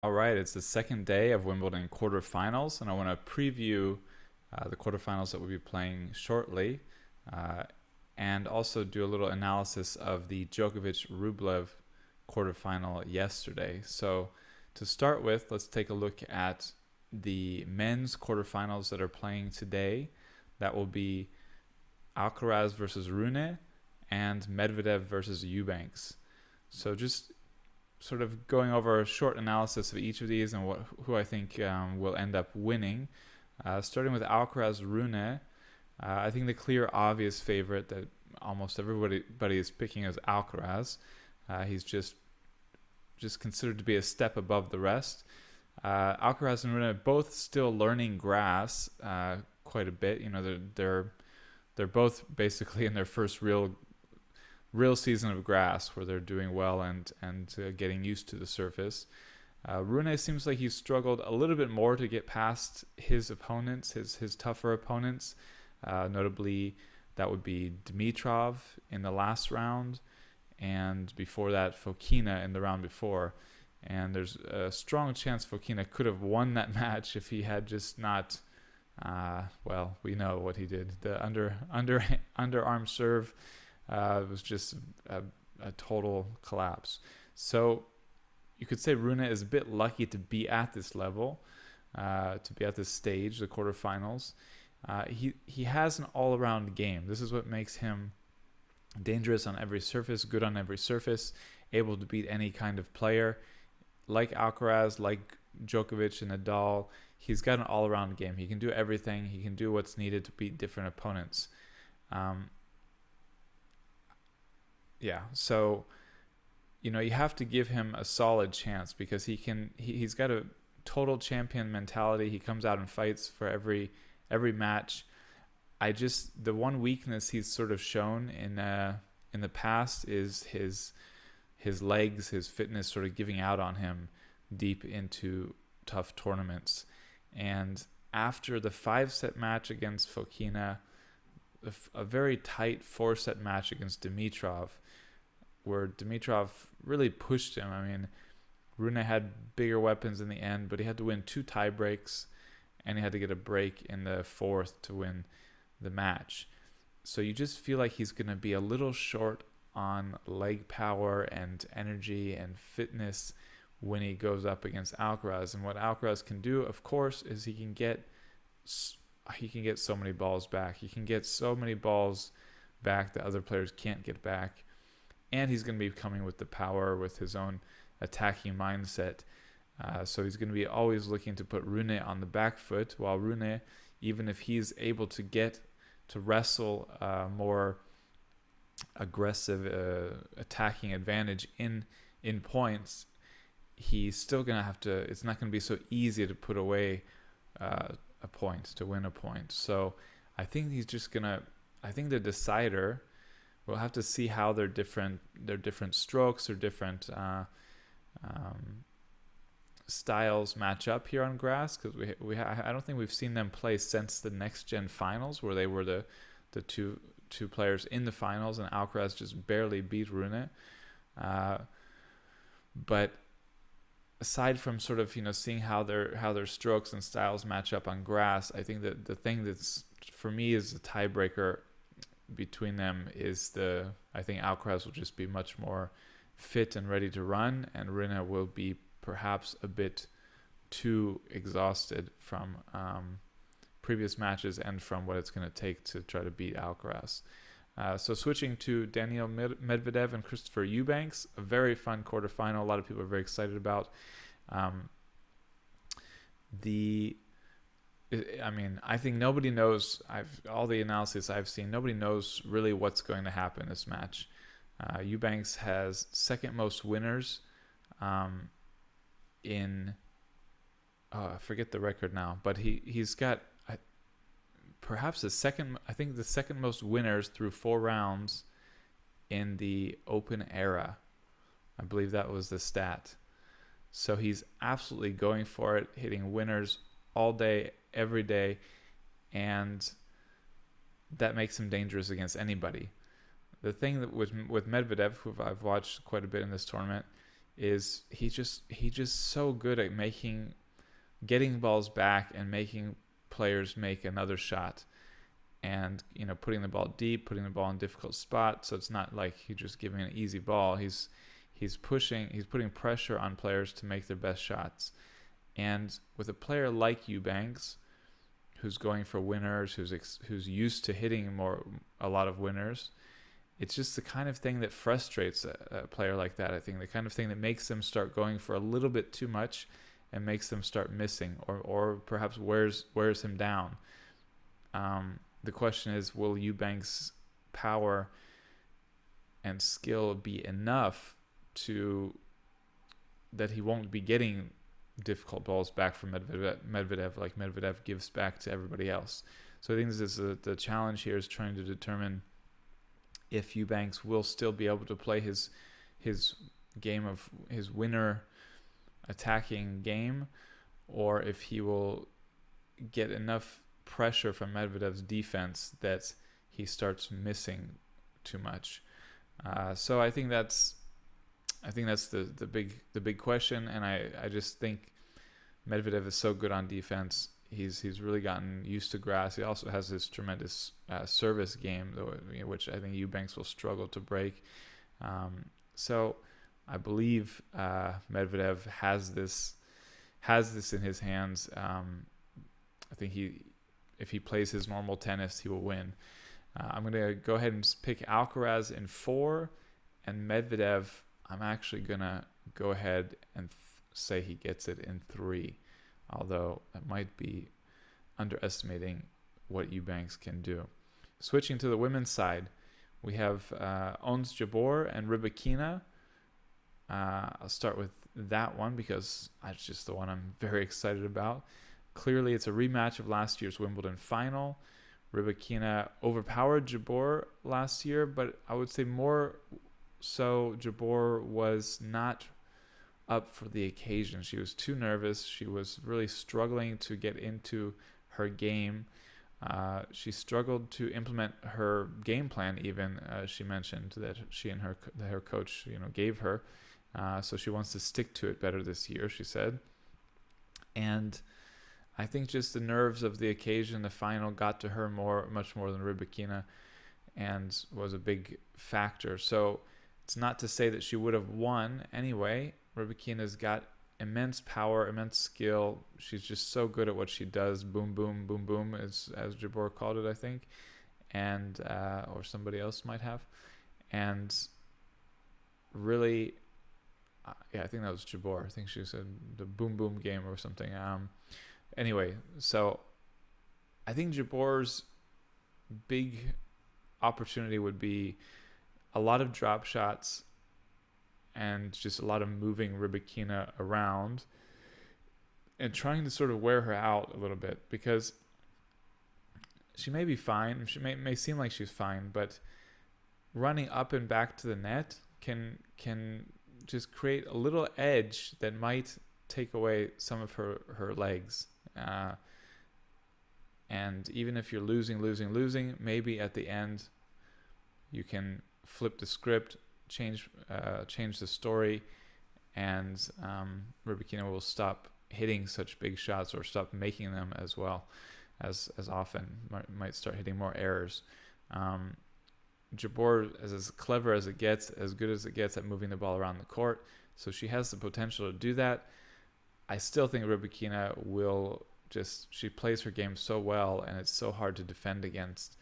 All right, it's the second day of Wimbledon quarterfinals, and I want to preview the quarterfinals that we'll be playing shortly, uh, and also do a little analysis of the Djokovic Rublev quarterfinal yesterday. So, to start with, let's take a look at the men's quarterfinals that are playing today. That will be Alcaraz versus Rune and Medvedev versus Eubanks. So, just sort of going over a short analysis of each of these and who I think will end up winning. Starting with Alcaraz Rune, I think the clear, obvious favorite that almost everybody is picking is Alcaraz. He's just considered to be a step above the rest. Alcaraz and Rune both still learning grass quite a bit. You know, they're both basically in their first real season of grass where they're doing well and getting used to the surface. Rune seems like he's struggled a little bit more to get past his opponents, his tougher opponents. Notably, that would be Dimitrov in the last round, and before that, Fokina in the round before. And there's a strong chance Fokina could have won that match if he had just not. Well, we know what he did. The underarm serve. It was just a total collapse. So you could say Rune is a bit lucky to be at this level, to be at this stage, the quarterfinals. He has an all-around game. This is what makes him dangerous on every surface, good on every surface, able to beat any kind of player. Like Alcaraz, like Djokovic and Nadal, he's got an all-around game. He can do everything. He can do what's needed to beat different opponents. So you have to give him a solid chance because he's got a total champion mentality. He comes out and fights for every match. The one weakness he's sort of shown in the past is his legs, his fitness sort of giving out on him deep into tough tournaments. And after the 5-set match against Fokina, a very tight 4-set match against Dimitrov, where Dimitrov really pushed him. I mean, Rune had bigger weapons in the end, but he had to win 2 tie breaks, and he had to get a break in the 4th to win the match. So you just feel like he's going to be a little short on leg power and energy and fitness when he goes up against Alcaraz. And what Alcaraz can do, of course, is he can get so many balls back. He can get so many balls back that other players can't get back. And he's going to be coming with the power, with his own attacking mindset. So he's going to be always looking to put Rune on the back foot, while Rune, even if he's able to get to wrestle more aggressive attacking advantage in points, he's still going to have to, it's not going to be so easy to put away a point, to win a point. So I think I think the decider, we'll have to see how their different strokes or different styles match up here on grass, because I don't think we've seen them play since the next gen finals, where they were the two players in the finals and Alcaraz just barely beat Rune. But aside from sort of seeing how their strokes and styles match up on grass, I think that the thing that's for me is the tiebreaker between them is I think Alcaraz will just be much more fit and ready to run, and Rune will be perhaps a bit too exhausted from previous matches and from what it's going to take to try to beat Alcaraz. So switching to Daniil Medvedev and Christopher Eubanks, a very fun quarterfinal. A lot of people are very excited about. I think nobody knows. All the analysis I've seen, nobody knows really what's going to happen in this match. Eubanks has second most winners in. I forget the record now, but he's got perhaps the second most winners through 4 rounds in the Open era. I believe that was the stat. So he's absolutely going for it, hitting winners all day, every day, and that makes him dangerous against anybody. The thing that with Medvedev, who I've watched quite a bit in this tournament, is he's just so good at getting balls back and making players make another shot, and putting the ball deep, putting the ball in difficult spots. So it's not like he's just giving an easy ball. He's putting pressure on players to make their best shots. And with a player like Eubanks, who's going for winners, who's used to hitting a lot of winners, it's just the kind of thing that frustrates a player like that. I think the kind of thing that makes them start going for a little bit too much and makes them start missing, or perhaps wears him down. The question is, will Eubanks' power and skill be enough that he won't be getting difficult balls back from Medvedev like Medvedev gives back to everybody else? So I think this is the challenge here, is trying to determine if Eubanks will still be able to play his game of his winner attacking game, or if he will get enough pressure from Medvedev's defense that he starts missing too much. So I think that's the big question, and I just think Medvedev is so good on defense. He's really gotten used to grass. He also has this tremendous service game, which I think Eubanks will struggle to break. So I believe Medvedev has this in his hands. I think if he plays his normal tennis, he will win. I'm going to go ahead and pick Alcaraz in 4, and Medvedev, I'm actually going to go ahead and say he gets it in 3, although that might be underestimating what Eubanks can do. Switching to the women's side, we have Ons Jabeur and Rybakina. I'll start with that one because that's just the one I'm very excited about. Clearly, it's a rematch of last year's Wimbledon final. Rybakina overpowered Jabeur last year, but I would say more so Jabeur was not up for the occasion. She was too nervous. She was really struggling to get into her game. She struggled to implement her game plan. Even she mentioned that she and her coach, gave her. So she wants to stick to it better this year, she said. And I think just the nerves of the occasion, the final, got to her much more than Rybakina, and was a big factor. So it's not to say that she would have won anyway. Rybakina's got immense power, immense skill. She's just so good at what she does. Boom, boom, boom, boom, as Jabeur called it, I think, and or somebody else might have. And really, I think that was Jabeur. I think she said the boom, boom game or something. Anyway, so I think Jabeur's big opportunity would be a lot of drop shots and just a lot of moving Rybakina around and trying to sort of wear her out a little bit, because she may be fine. She may seem like she's fine, but running up and back to the net can just create a little edge that might take away some of her legs. And even if you're losing, maybe at the end you can flip the script, change the story, and Rybakina will stop hitting such big shots, or stop making them as well as often. Might start hitting more errors. Jabeur is as clever as it gets, as good as it gets at moving the ball around the court, so she has the potential to do that. I still think Rybakina she plays her game so well, and it's so hard to defend against,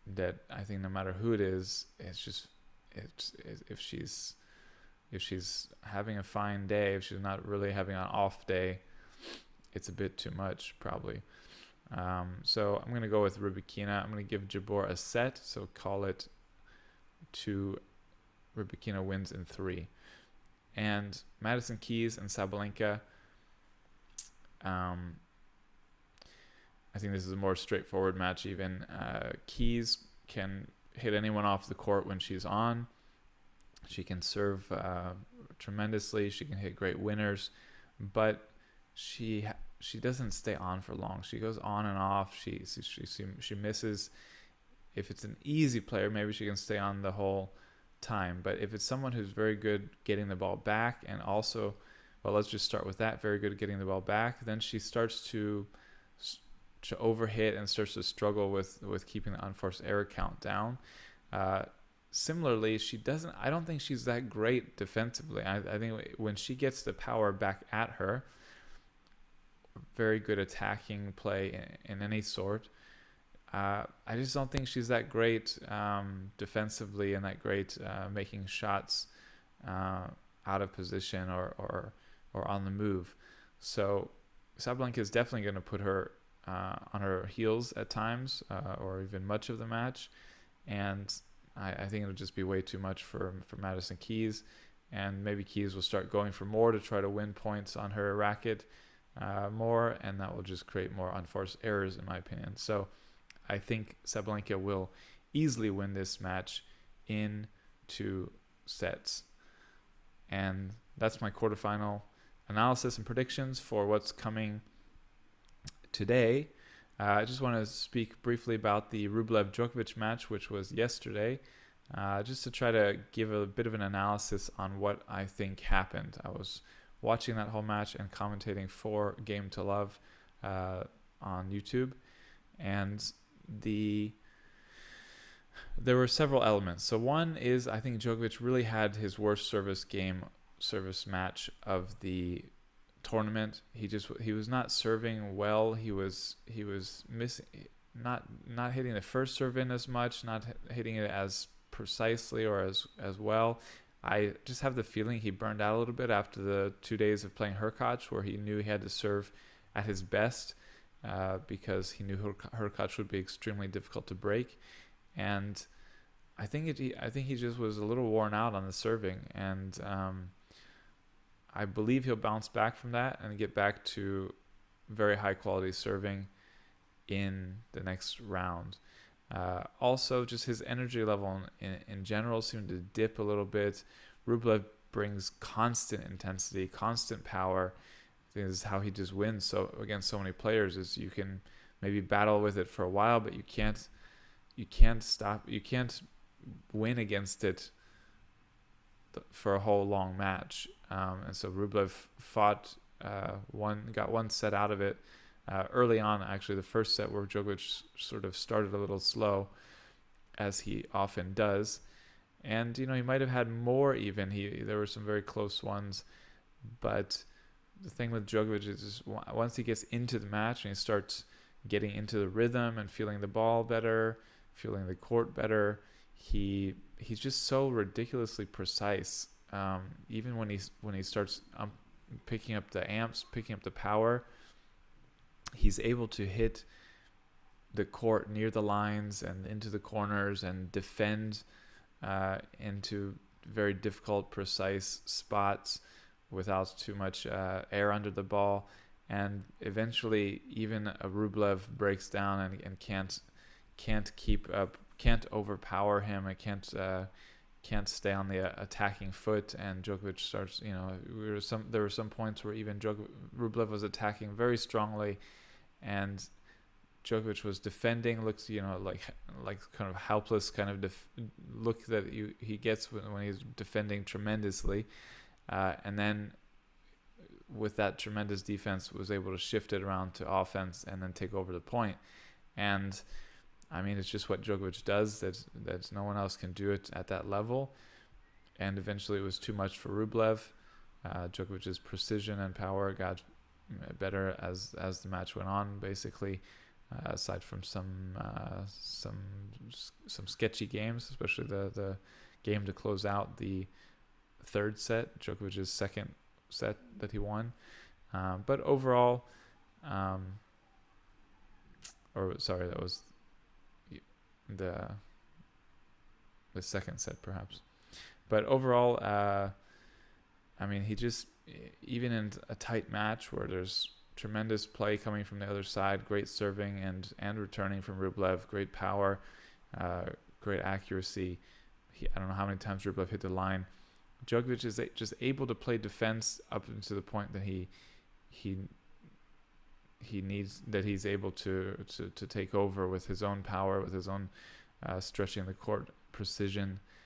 that I think no matter who it is, if she's having a fine day, if she's not really having an off day, it's a bit too much probably. So I'm going to go with Rybakina. I'm going to give Jabeur a set, so call it 2. Rybakina wins in 3. And Madison Keys and Sabalenka, I think this is a more straightforward match even. Keys can hit anyone off the court when she's on. She can serve tremendously. She can hit great winners, but she doesn't stay on for long. She goes on and off. She misses. If it's an easy player, maybe she can stay on the whole time. But if it's someone who's very good getting the ball back, and also, well, let's just start with that, very good at getting the ball back, then she starts to overhit and starts to struggle with keeping the unforced error count down. Similarly, I don't think she's that great defensively. I think when she gets the power back at her, very good attacking play in any sort. I just don't think she's that great defensively and that great making shots out of position or on the move. So Sabalenka is definitely going to put her on her heels at times, or even much of the match, and I think it'll just be way too much for Madison Keys, and maybe Keys will start going for more to try to win points on her racket more, and that will just create more unforced errors, in my opinion. So I think Sabalenka will easily win this match in 2 sets. And that's my quarterfinal analysis and predictions for what's coming today. I just want to speak briefly about the Rublev-Djokovic match, which was yesterday, just to try to give a bit of an analysis on what I think happened. I was watching that whole match and commentating for Game to Love on YouTube, and there were several elements. So one is, I think Djokovic really had his worst service match of the tournament. He was not serving well. He was missing, not hitting the first serve in as much, not hitting it as precisely or as well. I just have the feeling he burned out a little bit after the 2 days of playing Hurkacz, where he knew he had to serve at his best, because he knew Hurkacz would be extremely difficult to break, and I think he just was a little worn out on the serving, and I believe he'll bounce back from that and get back to very high quality serving in the next round. Also, just his energy level in general seemed to dip a little bit. Rublev brings constant intensity, constant power. I think this is how he just wins so against so many players, is you can maybe battle with it for a while, but you can't win against it for a whole long match. And so Rublev got one set out of it early on, actually the first set, where Djokovic sort of started a little slow, as he often does, and he might have had more even. There were some very close ones, but the thing with Djokovic is just once he gets into the match and he starts getting into the rhythm and feeling the ball better, feeling the court better, he's just so ridiculously precise. Even when he starts picking up the amps, picking up the power, he's able to hit the court near the lines and into the corners and defend into very difficult, precise spots without too much air under the ball. And eventually, even a Rublev breaks down and can't keep up, can't overpower him, and can't stay on the attacking foot, and Djokovic starts. There were some points where even Rublev was attacking very strongly, and Djokovic was defending. Looks like kind of helpless kind of look that he gets when he's defending tremendously, and then with that tremendous defense was able to shift it around to offense and then take over the point. And I mean, it's just what Djokovic does, that no one else can do it at that level. And eventually it was too much for Rublev. Djokovic's precision and power got better as the match went on, basically, aside from some sketchy games, especially the game to close out the third set, Djokovic's second set that he won. But overall, that was the second set perhaps. But overall, I mean, he just, even in a tight match where there's tremendous play coming from the other side, great serving and returning from Rublev, great power, great accuracy. I don't know how many times Rublev hit the line. Djokovic is just able to play defense up to the point that he needs, that he's able to take over with his own power, with his own stretching the court precision.